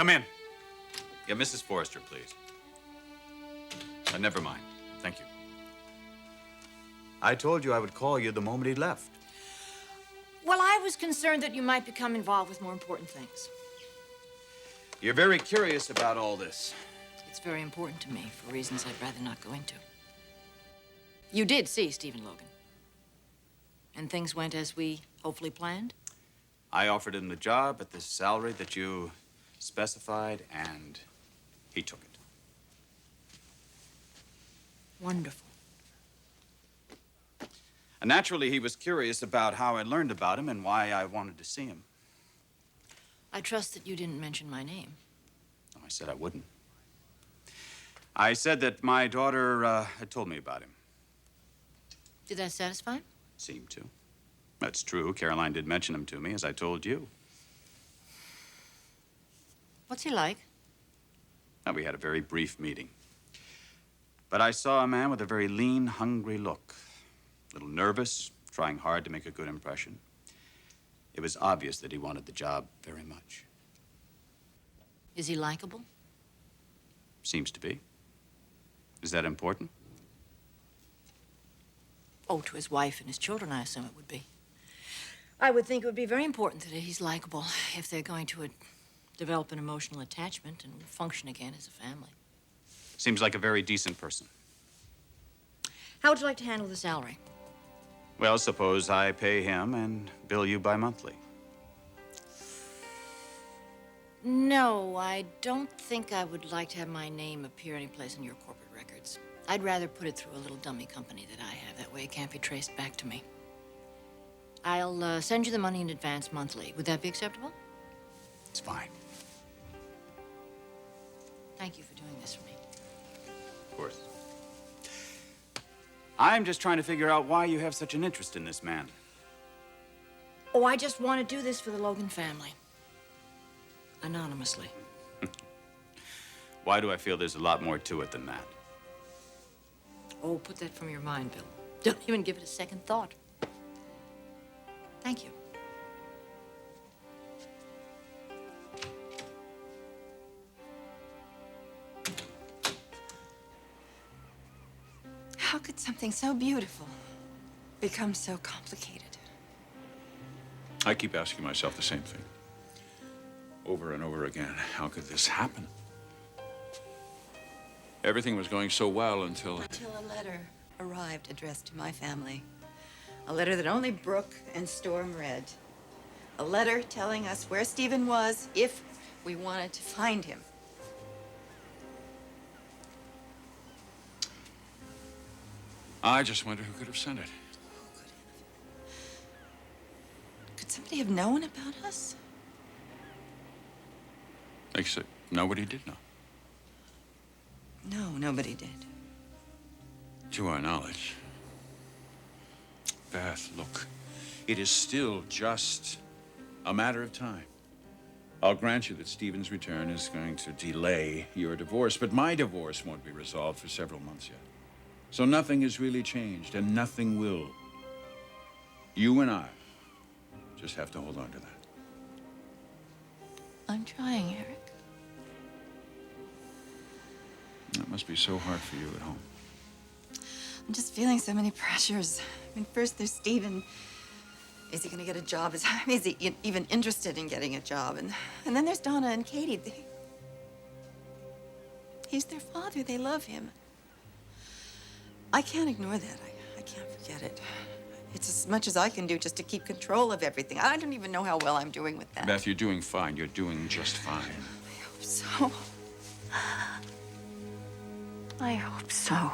Come in. Yeah, Mrs. Forrester, please. Never mind. Thank you. I told you I would call you the moment he left. Well, I was concerned that you might become involved with more important things. You're very curious about all this. It's very important to me for reasons I'd rather not go into. You did see Stephen Logan. And things went as we hopefully planned? I offered him the job at the salary that you specified, and he took it. Wonderful. And naturally, he was curious about how I learned about him and why I wanted to see him. I trust that you didn't mention my name. No, I said I wouldn't. I said that my daughter had told me about him. Did that satisfy him? Seemed to. That's true. Caroline did mention him to me, as I told you. What's he like? Now, we had a very brief meeting. But I saw a man with a very lean, hungry look. A little nervous, trying hard to make a good impression. It was obvious that he wanted the job very much. Is he likable? Seems to be. Is that important? Oh, to his wife and his children, I assume it would be. I would think it would be very important that he's likable if they're going to develop an emotional attachment and function again as a family. Seems like a very decent person. How would you like to handle the salary? Well, suppose I pay him and bill you bi-monthly. No, I don't think I would like to have my name appear anyplace in your corporate records. I'd rather put it through a little dummy company that I have. That way it can't be traced back to me. I'll send you the money in advance monthly. Would that be acceptable? It's fine. Thank you for doing this for me. Of course. I'm just trying to figure out why you have such an interest in this man. Oh, I just want to do this for the Logan family. Anonymously. Why do I feel there's a lot more to it than that? Oh, put that from your mind, Bill. Don't even give it a second thought. Thank you. How could something so beautiful become so complicated? I keep asking myself the same thing. Over and over again. How could this happen? Everything was going so well until a letter arrived addressed to my family. A letter that only Brooke and Storm read. A letter telling us where Stephen was if we wanted to find him. I just wonder who could have sent it. Could somebody have known about us? Except nobody did know. No, nobody did. To our knowledge. Beth, look, it is still just a matter of time. I'll grant you that Stephen's return is going to delay your divorce, but my divorce won't be resolved for several months yet. So nothing has really changed, and nothing will. You and I just have to hold on to that. I'm trying, Eric. That must be so hard for you at home. I'm just feeling so many pressures. I mean, first there's Stephen. Is he going to get a job? Is he even interested in getting a job? And then there's Donna and Katie. He's their father. They love him. I can't ignore that. I can't forget it. It's as much as I can do just to keep control of everything. I don't even know how well I'm doing with that. Beth, you're doing fine. You're doing just fine. I hope so. I hope so.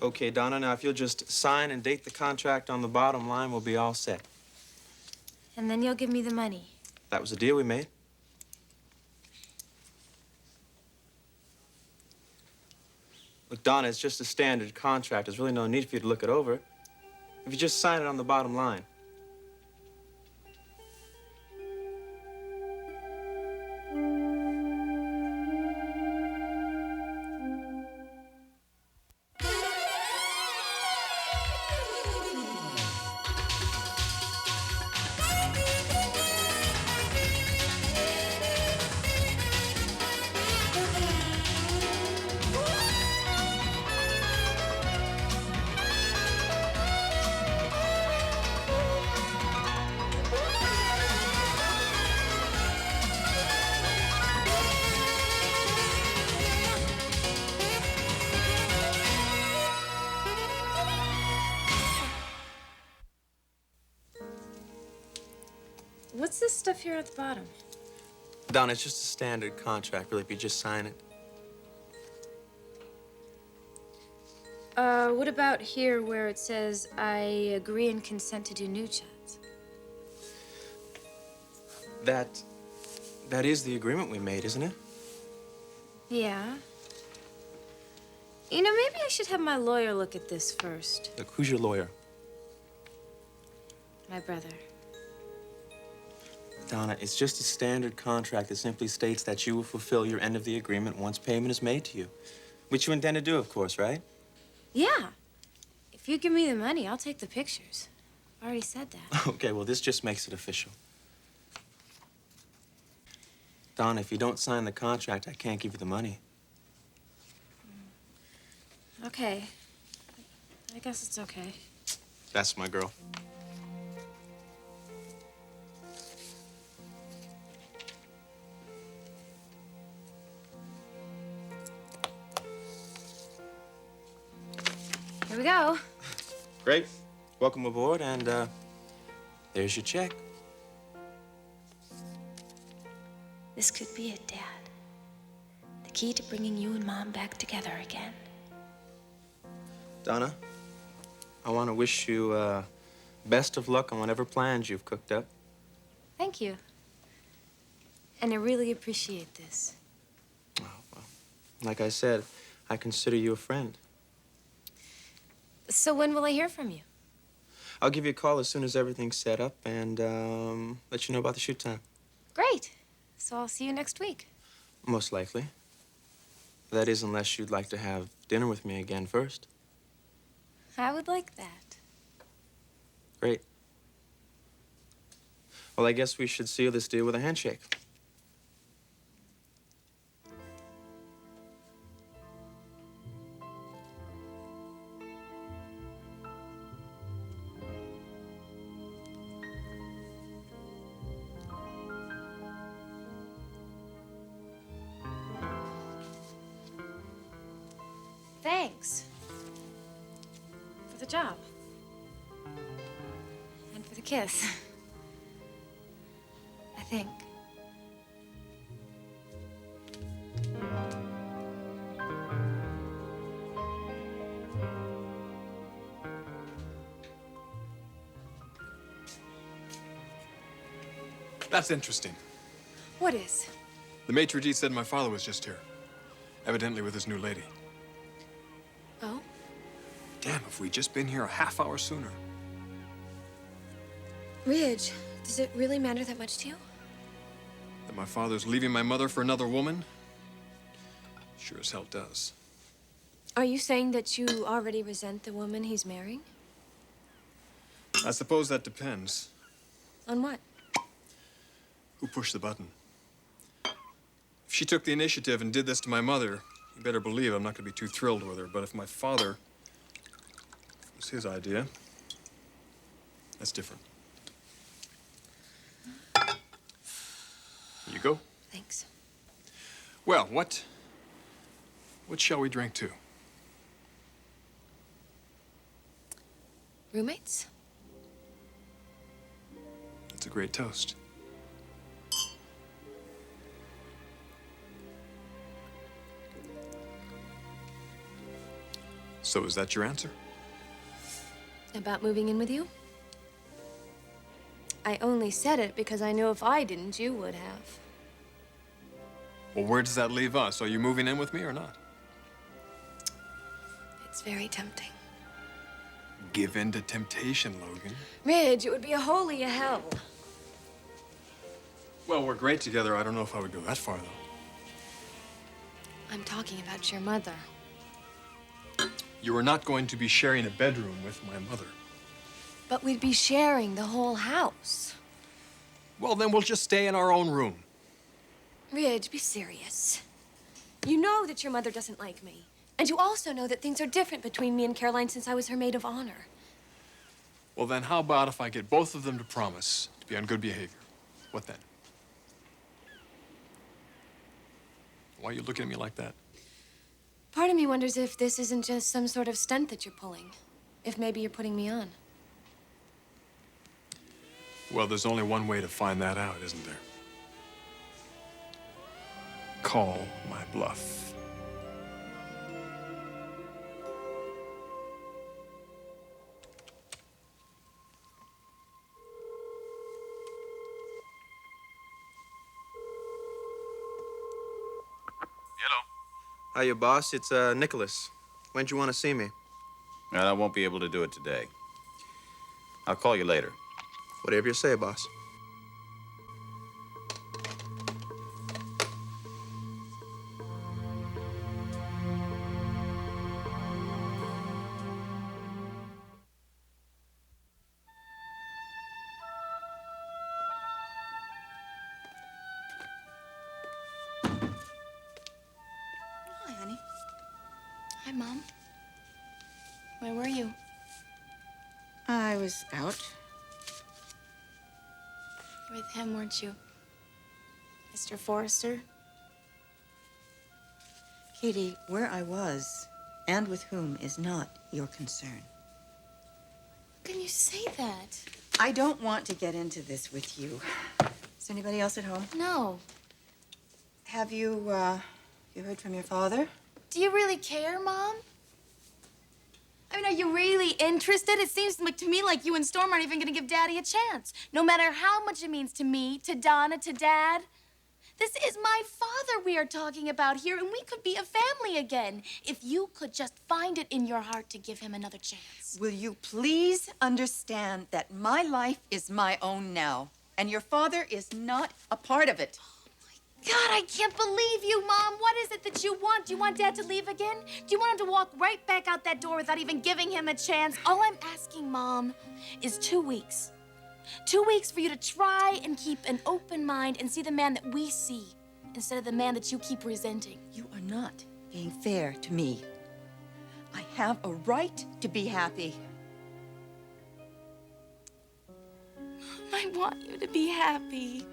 Okay, Donna, now if you'll just sign and date the contract on the bottom line, we'll be all set. And then you'll give me the money. That was the deal we made. Look, Donna, it's just a standard contract. There's really no need for you to look it over. If you just sign it on the bottom line. What's this stuff here at the bottom? Donna, it's just a standard contract, really, if you just sign it. What about here where it says, I agree and consent to do nude shots? That is the agreement we made, isn't it? Yeah. You know, maybe I should have my lawyer look at this first. Look, who's your lawyer? My brother. Donna, it's just a standard contract that simply states that you will fulfill your end of the agreement once payment is made to you. Which you intend to do, of course, right? Yeah. If you give me the money, I'll take the pictures. I already said that. Okay, well, this just makes it official. Donna, if you don't sign the contract, I can't give you the money. Okay. I guess it's okay. That's my girl. Here we go. Great. Welcome aboard, and there's your check. This could be it, Dad. The key to bringing you and Mom back together again. Donna, I want to wish you best of luck on whatever plans you've cooked up. Thank you. And I really appreciate this. Oh, well, like I said, I consider you a friend. So when will I hear from you? I'll give you a call as soon as everything's set up and let you know about the shoot time. Great. So I'll see you next week. Most likely. That is, unless you'd like to have dinner with me again first. I would like that. Great. Well, I guess we should seal this deal with a handshake. Thanks. For the job. And for the kiss. I think. That's interesting. What is? The maitre d' said my father was just here, evidently with his new lady. Oh? Damn, if we'd just been here a half hour sooner. Ridge, does it really matter that much to you? That my father's leaving my mother for another woman? Sure as hell does. Are you saying that you already resent the woman he's marrying? I suppose that depends. On what? Who pushed the button? If she took the initiative and did this to my mother, you better believe I'm not going to be too thrilled with her. But if my father, if it was his idea, that's different. Here you go. Thanks. Well, what shall we drink to? Roommates? It's a great toast. So is that your answer? About moving in with you? I only said it because I knew if I didn't, you would have. Well, where does that leave us? Are you moving in with me or not? It's very tempting. Give in to temptation, Logan. Ridge, it would be a holy hell. Well, we're great together. I don't know if I would go that far, though. I'm talking about your mother. You are not going to be sharing a bedroom with my mother. But we'd be sharing the whole house. Well, then we'll just stay in our own room. Ridge, be serious. You know that your mother doesn't like me. And you also know that things are different between me and Caroline since I was her maid of honor. Well, then how about if I get both of them to promise to be on good behavior? What then? Why are you looking at me like that? Part of me wonders if this isn't just some sort of stunt that you're pulling. If maybe you're putting me on. Well, there's only one way to find that out, isn't there? Call my bluff. Hello. Hiya, boss. It's Nicholas. When'd you want to see me? Well, I won't be able to do it today. I'll call you later. Whatever you say, boss. Hi, honey. Hi, Mom. Where were you? I was out. With him, weren't you? Mr. Forrester? Katie, where I was and with whom is not your concern. How can you say that? I don't want to get into this with you. Is there anybody else at home? No. Have you heard from your father? Do you really care, Mom? I mean, are you really interested? It seems like to me like you and Storm aren't even gonna give Daddy a chance. No matter how much it means to me, to Donna, to Dad. This is my father we are talking about here, and we could be a family again. If you could just find it in your heart to give him another chance. Will you please understand that my life is my own now, and your father is not a part of it? God, I can't believe you, Mom. What is it that you want? Do you want Dad to leave again? Do you want him to walk right back out that door without even giving him a chance? All I'm asking, Mom, is 2 weeks. 2 weeks for you to try and keep an open mind and see the man that we see instead of the man that you keep resenting. You are not being fair to me. I have a right to be happy. I want you to be happy.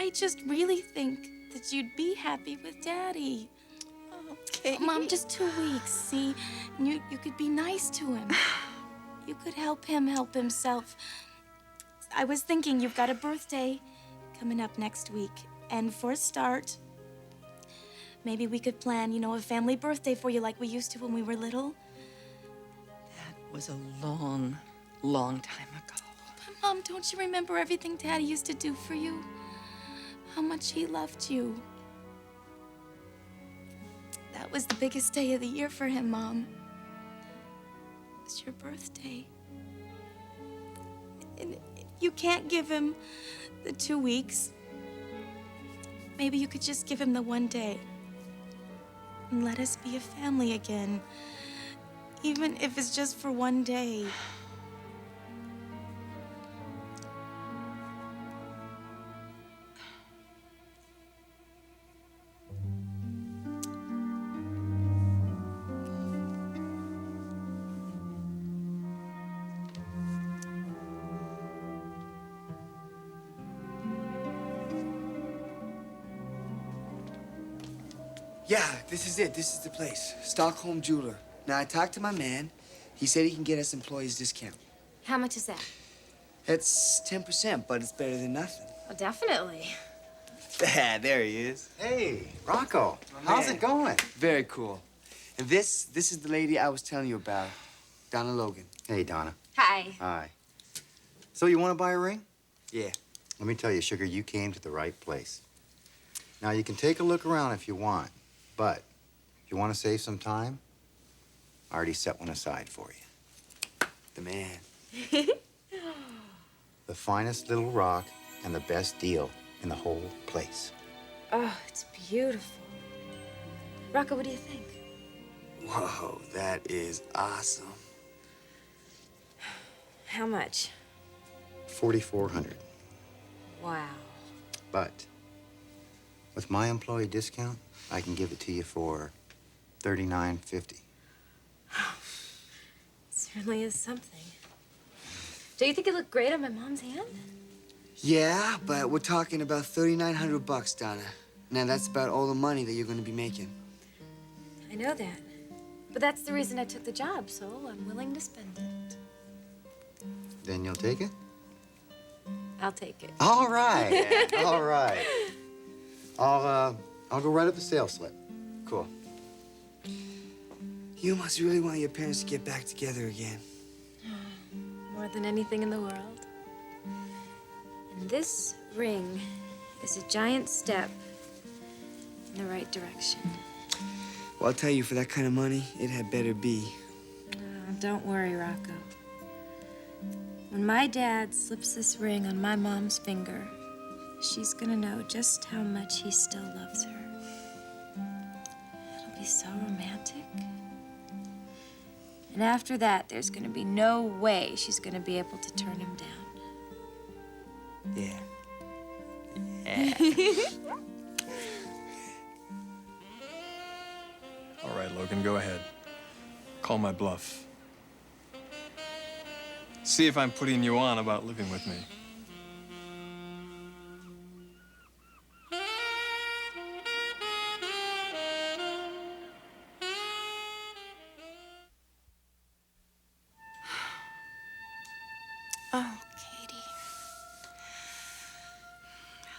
I just really think that you'd be happy with Daddy. Okay. Mom, just 2 weeks, see? And you could be nice to him. You could help him help himself. I was thinking you've got a birthday coming up next week. And for a start, maybe we could plan, you know, a family birthday for you like we used to when we were little. That was a long, long time ago. But Mom, don't you remember everything Daddy used to do for you? How much he loved you. That was the biggest day of the year for him, Mom. It was your birthday. And if you can't give him the 2 weeks, maybe you could just give him the 1 day. And let us be a family again. Even if it's just for 1 day. Yeah, this is it. This is the place. Stockholm Jeweler. Now, I talked to my man. He said he can get us employees discount. How much is that? It's 10%, but it's better than nothing. Oh, definitely. There he is. Hey, Rocco. My How's man. it going? Very cool. And this is the lady I was telling you about, Donna Logan. Hey, Donna. Hi. Hi. So you want to buy a ring? Yeah. Let me tell you, sugar, you came to the right place. Now, you can take a look around if you want, but if you want to save some time, I already set one aside for you. The man. The finest little rock and the best deal in the whole place. Oh, it's beautiful. Rocco, what do you think? Whoa, that is awesome. How much? 4,400. Wow. But with my employee discount, I can give it to you for $39.50. Certainly is something. Do you think it looked great on my mom's hand? Yeah, but we're talking about $3,900, Donna. Now, that's about all the money that you're going to be making. I know that. But that's the reason I took the job, so I'm willing to spend it. Then you'll take it? I'll take it. All right. All right. I'll go write up the sales slip. Cool. You must really want your parents to get back together again. More than anything in the world. And this ring is a giant step in the right direction. Well, I'll tell you, for that kind of money, it had better be. Don't worry, Rocco. When my dad slips this ring on my mom's finger, she's gonna know just how much he still loves her. It'll be so romantic. And after that, there's gonna be no way she's gonna be able to turn him down. Yeah. All right, Logan, go ahead. Call my bluff. See if I'm putting you on about living with me. Oh, Katie.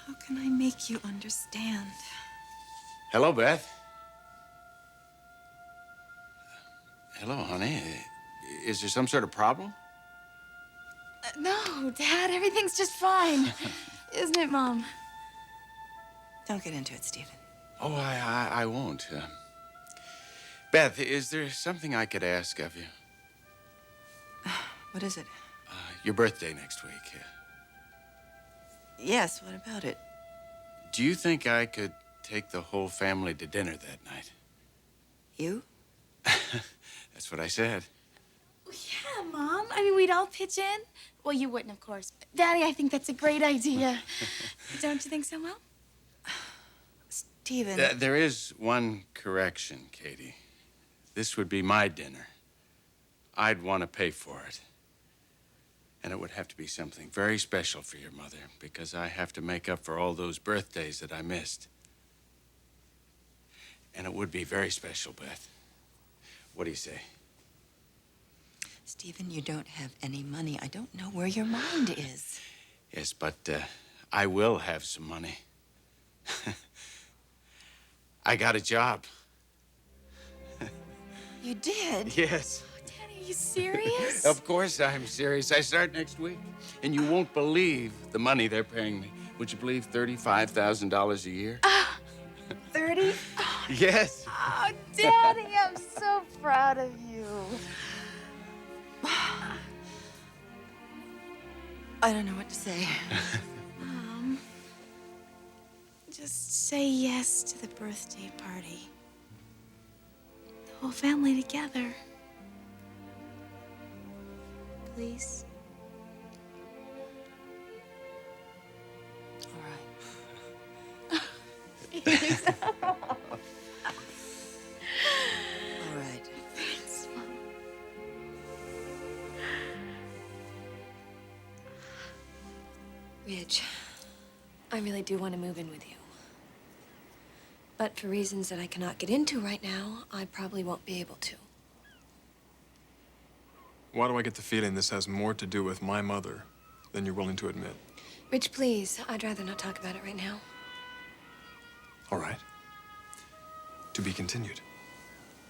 How can I make you understand? Hello, Beth. Hello, honey. Is there some sort of problem? No, Dad, everything's just fine. Isn't it, Mom? Don't get into it, Stephen. Oh, I won't. Beth, is there something I could ask of you? What is it? Your birthday next week. Yes, what about it? Do you think I could take the whole family to dinner that night? You? That's what I said. Well, yeah, Mom. I mean, we'd all pitch in. Well, you wouldn't, of course. But Daddy, I think that's a great idea. Don't you think so, Mom? Stephen. There is one correction, Katie. This would be my dinner. I'd want to pay for it. And it would have to be something very special for your mother, because I have to make up for all those birthdays that I missed. And it would be very special, Beth. What do you say? Stephen, you don't have any money. I don't know where your mind is. Yes, but I will have some money. I got a job. You did? Yes. Daddy, are you serious? Of course I'm serious. I start next week. And you won't believe the money they're paying me. Would you believe $35,000 a year? 30? Yes. Oh, Daddy, I'm so proud of you. I don't know what to say. Mom, just say yes to the birthday party. The whole family together. Please? All right. All right. Thanks, Mom. Ridge, I really do want to move in with you. But for reasons that I cannot get into right now, I probably won't be able to. Why do I get the feeling this has more to do with my mother than you're willing to admit? Ridge, please, I'd rather not talk about it right now. All right. To be continued.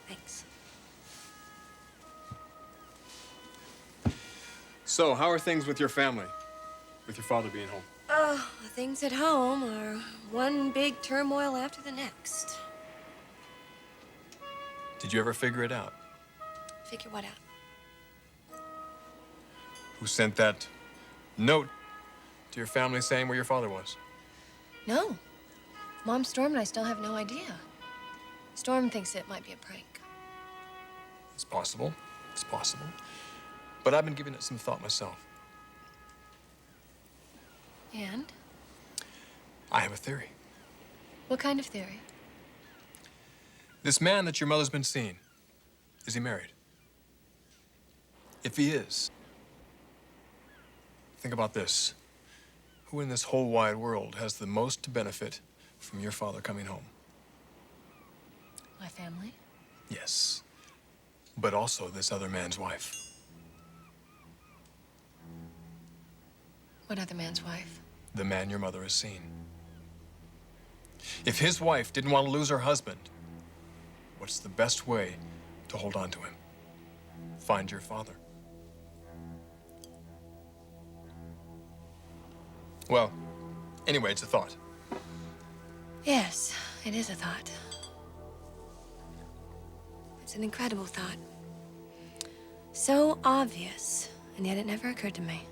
Thanks. So, how are things with your family? With your father being home? Oh, things at home are one big turmoil after the next. Did you ever figure it out? Figure what out? Who sent that note to your family saying where your father was? No. Mom, Storm, and I still have no idea. Storm thinks it might be a prank. It's possible. It's possible. But I've been giving it some thought myself. And? I have a theory. What kind of theory? This man that your mother's been seeing, is he married? If he is, think about this. Who in this whole wide world has the most to benefit from your father coming home? My family? Yes, but also this other man's wife. What other man's wife? The man your mother has seen. If his wife didn't want to lose her husband, what's the best way to hold on to him? Find your father. Well, anyway, it's a thought. Yes, it is a thought. It's an incredible thought. So obvious, and yet it never occurred to me.